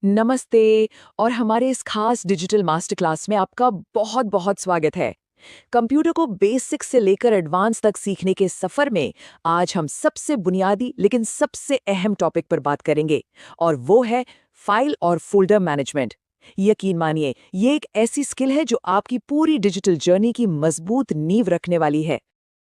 नमस्ते। और हमारे इस खास डिजिटल मास्टर क्लास में आपका बहुत बहुत स्वागत है। कंप्यूटर को बेसिक से लेकर एडवांस तक सीखने के सफर में आज हम सबसे बुनियादी लेकिन सबसे अहम टॉपिक पर बात करेंगे, और वो है फाइल और फोल्डर मैनेजमेंट। यकीन मानिए, ये एक ऐसी स्किल है जो आपकी पूरी डिजिटल जर्नी की मजबूत नींव रखने वाली है।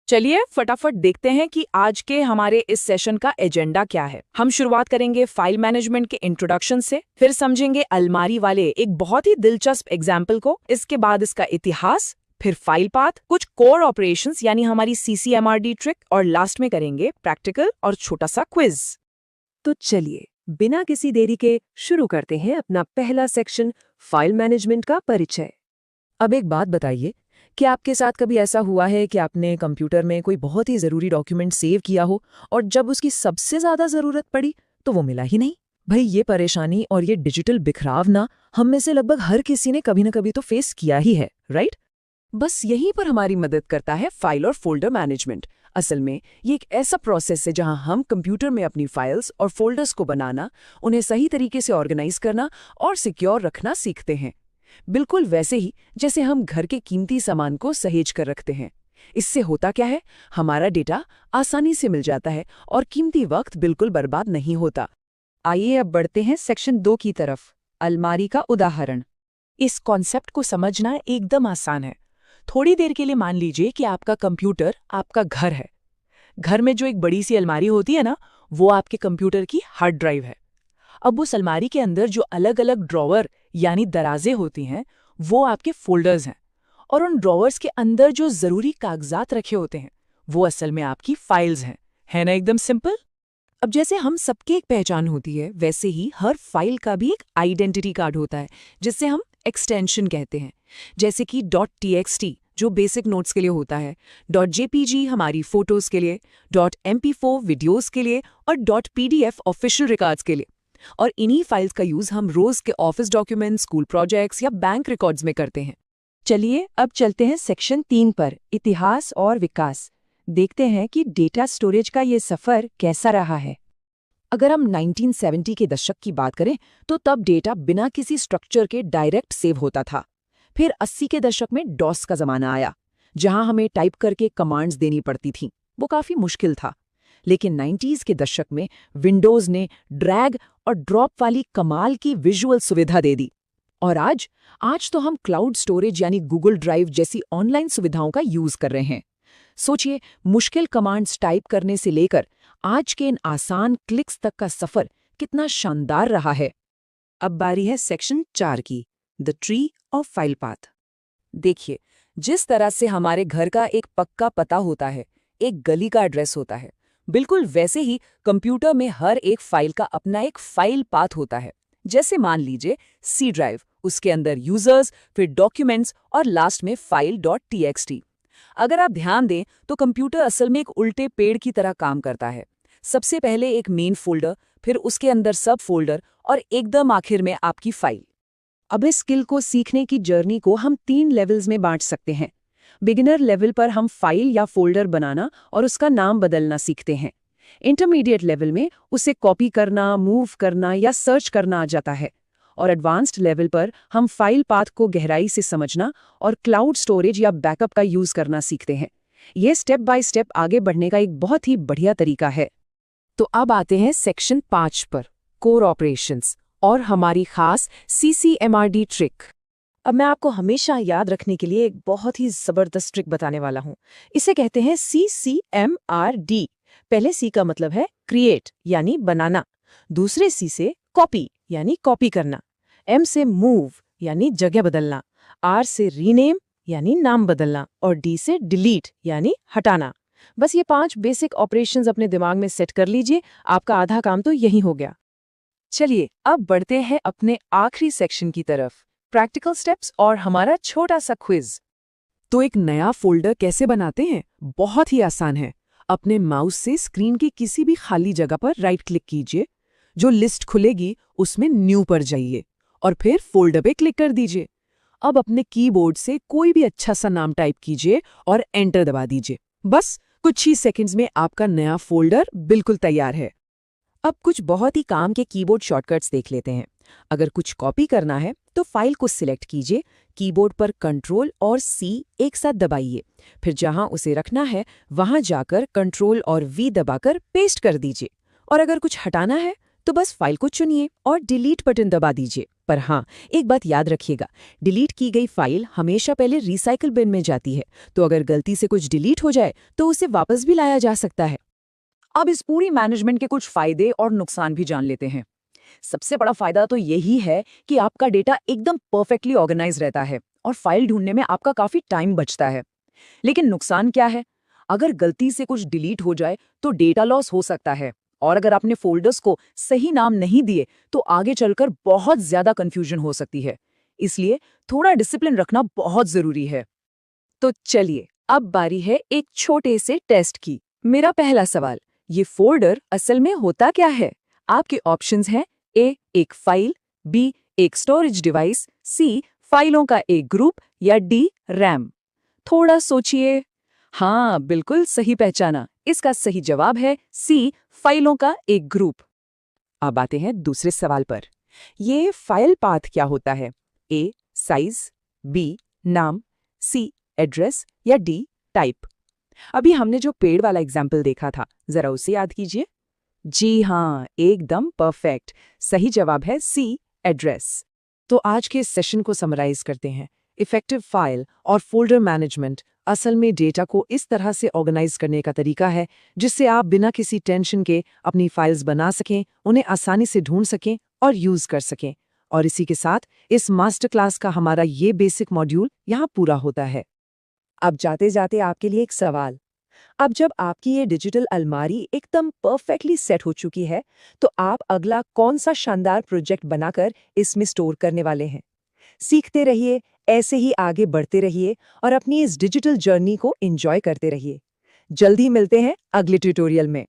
चलिए फटाफट देखते हैं कि आज के हमारे इस सेशन का एजेंडा क्या है। हम शुरुआत करेंगे फाइल मैनेजमेंट के इंट्रोडक्शन से, फिर समझेंगे अलमारी वाले एक बहुत ही दिलचस्प एग्जाम्पल को, इसके बाद इसका इतिहास, फिर फाइल पाथ, कुछ कोर ऑपरेशंस यानी हमारी CCMRD ट्रिक, और लास्ट में करेंगे प्रैक्टिकल और छोटा सा क्विज। तो चलिए बिना किसी देरी के शुरू करते हैं अपना पहला सेक्शन, फाइल मैनेजमेंट का परिचय। अब एक बात बताइए, क्या आपके साथ कभी ऐसा हुआ है कि आपने कंप्यूटर में कोई बहुत ही ज़रूरी डॉक्यूमेंट सेव किया हो और जब उसकी सबसे ज़्यादा ज़रूरत पड़ी तो वो मिला ही नहीं? भाई, ये परेशानी और ये डिजिटल बिखराव ना हम में से लगभग हर किसी ने कभी ना कभी तो फेस किया ही है, राइट? बस यहीं पर हमारी मदद करता है फाइल और फोल्डर मैनेजमेंट। असल में ये एक ऐसा प्रोसेस है जहां हम कंप्यूटर में अपनी फाइल्स और फोल्डर्स को बनाना, उन्हें सही तरीके से ऑर्गेनाइज करना और सिक्योर रखना सीखते हैं। बिल्कुल वैसे ही जैसे हम घर के कीमती सामान को सहेज कर रखते हैं। इससे होता क्या है, हमारा डेटा आसानी से मिल जाता है और कीमती वक्त बिल्कुल बर्बाद नहीं होता। आइए अब बढ़ते हैं सेक्शन 2 की तरफ, अलमारी का उदाहरण। इस कॉन्सेप्ट को समझना एकदम आसान है। थोड़ी देर के लिए मान लीजिए कि आपका कंप्यूटर आपका घर है। घर में जो एक बड़ी सी अलमारी होती है ना, वो आपके कंप्यूटर की हार्ड ड्राइव है। अब उस अलमारी के अंदर जो अलग अलग ड्रॉवर यानी दराजें होती हैं, वो आपके फोल्डर्स हैं, और उन ड्रॉवर्स के अंदर जो जरूरी कागजात रखे होते हैं वो असल में आपकी फाइल्स हैं। है ना एकदम सिंपल? अब जैसे हम सबकी एक पहचान होती है, वैसे ही हर फाइल का भी एक आइडेंटिटी कार्ड होता है, जिससे हम एक्सटेंशन कहते हैं। जैसे कि .txt जो बेसिक नोट्स के लिए होता है, .jpg हमारी फोटोज के लिए, .mp4 वीडियोस के लिए, और .pdf ऑफिशियल रिकॉर्ड्स के लिए। और इन्हीं फाइल्स का यूज हम रोज के ऑफिस डॉक्यूमेंट्स, स्कूल प्रोजेक्ट्स या बैंक रिकॉर्ड्स में करते हैं। चलिए अब चलते हैं सेक्शन 3 पर, इतिहास और विकास। देखते हैं कि डेटा स्टोरेज का ये सफर कैसा रहा है। अगर हम 1970 के दशक की बात करें तो तब डेटा बिना किसी स्ट्रक्चर के डायरेक्ट सेव होता था। फिर 80 के दशक में डॉस का जमाना आया, जहां हमें टाइप करके कमांड्स देनी पड़ती थीं। वो काफी मुश्किल था। लेकिन 90s के दशक में विंडोज ने ड्रैग और ड्रॉप वाली कमाल की विजुअल सुविधा दे दी। और आज तो हम क्लाउड स्टोरेज यानी गूगल ड्राइव जैसी ऑनलाइन सुविधाओं का यूज कर रहे हैं। सोचिए, मुश्किल कमांड्स टाइप करने से लेकर आज के इन आसान क्लिक्स तक का सफर कितना शानदार रहा है। अब बारी है सेक्शन 4 की, the tree of file path. देखिए, जिस तरह से हमारे घर का एक पक्का पता होता है, एक गली का एड्रेस होता है, बिल्कुल वैसे ही कंप्यूटर में हर एक फाइल का अपना एक फाइल पाथ होता है। जैसे मान लीजिए C ड्राइव, उसके अंदर यूजर्स, फिर डॉक्यूमेंट्स और लास्ट में फाइल .txt। अगर आप ध्यान दें तो कंप्यूटर असल में एक उल्टे पेड़ की तरह काम करता है। सबसे पहले एक मेन फोल्डर, फिर उसके अंदर सब फोल्डर, और एकदम आखिर में आपकी फाइल। अब इस स्किल को सीखने की जर्नी को हम 3 लेवल्स में बांट सकते हैं। बिगिनर लेवल पर हम फाइल या फोल्डर बनाना और उसका नाम बदलना सीखते हैं। इंटरमीडिएट लेवल में उसे कॉपी करना, मूव करना या सर्च करना आ जाता है। और एडवांस्ड लेवल पर हम फाइल पाथ को गहराई से समझना और क्लाउड स्टोरेज या बैकअप का यूज करना सीखते हैं। ये स्टेप बाय स्टेप आगे बढ़ने का एक बहुत ही बढ़िया तरीका है। तो अब आते हैं सेक्शन 5 पर, कोर ऑपरेशंस और हमारी खास CCMRD ट्रिक। अब मैं आपको हमेशा याद रखने के लिए एक बहुत ही जबरदस्त ट्रिक बताने वाला हूं। इसे कहते हैं CCMRD। पहले C का मतलब है क्रिएट यानी बनाना, दूसरे C से कॉपी यानी कॉपी करना, M से मूव यानी जगह बदलना, R से रीनेम यानी नाम बदलना, और D से डिलीट यानी हटाना। बस ये 5 बेसिक ऑपरेशंस अपने दिमाग में सेट कर लीजिए, आपका आधा काम तो यही हो गया। चलिए अब बढ़ते हैं अपने आखिरी सेक्शन की तरफ, प्रैक्टिकल स्टेप्स और हमारा छोटा सा क्विज। तो एक नया फोल्डर कैसे बनाते हैं? बहुत ही आसान है। अपने माउस से स्क्रीन की किसी भी खाली जगह पर राइट क्लिक कीजिए, जो लिस्ट खुलेगी उसमें न्यू पर जाइए और फिर फोल्डर पे क्लिक कर दीजिए। अब अपने कीबोर्ड से कोई भी अच्छा सा नाम टाइप कीजिए और एंटर दबा दीजिए। बस कुछ ही सेकंड्स में आपका नया फोल्डर बिल्कुल तैयार है। अब कुछ बहुत ही काम के कीबोर्ड शॉर्टकट्स देख लेते हैं। अगर कुछ कॉपी करना है तो फाइल को सिलेक्ट कीजिए, कीबोर्ड पर कंट्रोल और सी एक साथ दबाइए, फिर जहां उसे रखना है वहां जाकर कंट्रोल और वी दबाकर पेस्ट कर दीजिए। और अगर कुछ हटाना है तो बस फाइल को चुनिए और डिलीट बटन दबा दीजिए। पर हाँ, एक बात याद रखिएगा, डिलीट की गई फाइल हमेशा पहले रिसाइकल बिन में जाती है, तो अगर गलती से कुछ डिलीट हो जाए तो उसे वापस भी लाया जा सकता है। अब इस पूरी मैनेजमेंट के कुछ फायदे और नुकसान भी जान लेते हैं। सबसे बड़ा फायदा तो यही है कि आपका डेटा एकदम परफेक्टली ऑर्गेनाइज रहता है और फाइल ढूंढने में आपका काफी टाइम बचता है। लेकिन नुकसान क्या है? अगर गलती से कुछ डिलीट हो जाए तो डेटा लॉस हो सकता है, और अगर आपने फोल्डर्स को सही नाम नहीं दिए तो आगे चलकर बहुत ज्यादा कंफ्यूजन हो सकती है। इसलिए थोड़ा डिसिप्लिन रखना बहुत जरूरी है। तो चलिए, अब बारी है एक छोटे से टेस्ट की। मेरा पहला सवाल, ये फोल्डर असल में होता क्या है? आपके ऑप्शंस हैं ए एक फाइल, बी एक स्टोरेज डिवाइस, सी फाइलों का एक ग्रुप या डी रैम। थोड़ा सोचिए। हाँ, बिल्कुल सही पहचाना। इसका सही जवाब है सी फाइलों का एक ग्रुप। अब आते हैं दूसरे सवाल पर। ये फाइल पाथ क्या होता है? ए साइज, बी नाम, सी एड्रेस या डी टाइप। अभी हमने जो पेड़ वाला एग्जाम्पल देखा था, जरा उसे याद कीजिए। जी हाँ, एकदम परफेक्ट। सही जवाब है सी एड्रेस। तो आज के इस सेशन को समराइज करते हैं। इफेक्टिव फाइल और फोल्डर मैनेजमेंट असल में डेटा को इस तरह से ऑर्गेनाइज करने का तरीका है जिससे आप बिना किसी टेंशन के अपनी फाइल्स बना सकें, उन्हें आसानी से ढूंढ सकें और यूज कर सकें। और इसी के साथ इस मास्टर क्लास का हमारा ये बेसिक मॉड्यूल यहाँ पूरा होता है। अब जाते जाते आपके लिए एक सवाल। अब जब आपकी ये डिजिटल अलमारी एकदम परफेक्टली सेट हो चुकी है, तो आप अगला कौन सा शानदार प्रोजेक्ट बनाकर इसमें स्टोर करने वाले हैं? सीखते रहिए, ऐसे ही आगे बढ़ते रहिए और अपनी इस डिजिटल जर्नी को एंजॉय करते रहिए। जल्दी मिलते हैं अगले ट्यूटोरियल में।